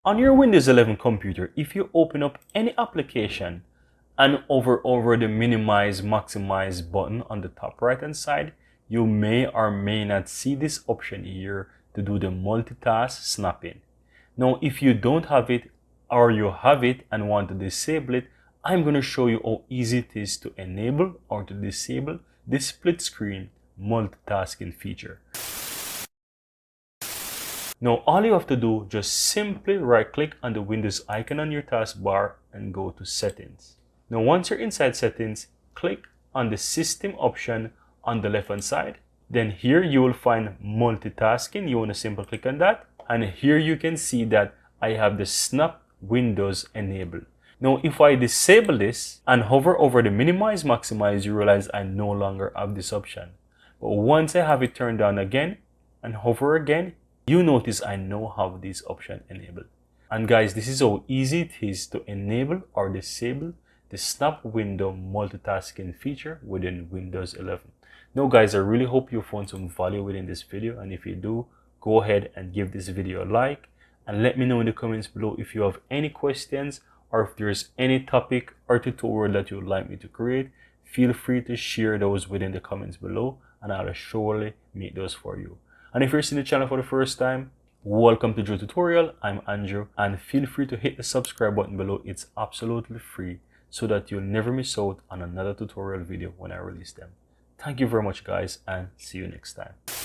On your Windows 11 computer, if you open up any application and hover over the minimize maximize button on the top right hand side, you may or may not see this option here to do the multitask snapping. Now if you don't have it or you have it and want to disable it, I'm going to show you how easy it is to enable or to disable this split screen multitasking feature. Now all you have to do, just simply right click on the Windows icon on your taskbar and go to settings. Now once you're inside settings, click on the system option on the left hand side. Then here you will find multitasking. You want to simply click on that, and here you can see that I have the snap windows enabled. Now if I disable this and hover over the minimize maximize, you realize I no longer have this option. But once I have it turned on again and hover again, you notice I now have this option enabled. And guys, this is how easy it is to enable or disable the snap window multitasking feature within Windows 11. Now guys, I really hope you found some value within this video, and if you do, go ahead and give this video a like and let me know in the comments below if you have any questions or if there's any topic or tutorial that you would like me to create. Feel free to share those within the comments below and I'll surely make those for you. And if you're seeing the channel for the first time, welcome to Joe Tutorial. I'm Andrew, and feel free to hit the subscribe button below. It's absolutely free so that you'll never miss out on another tutorial video when I release them. Thank you very much guys, and see you next time.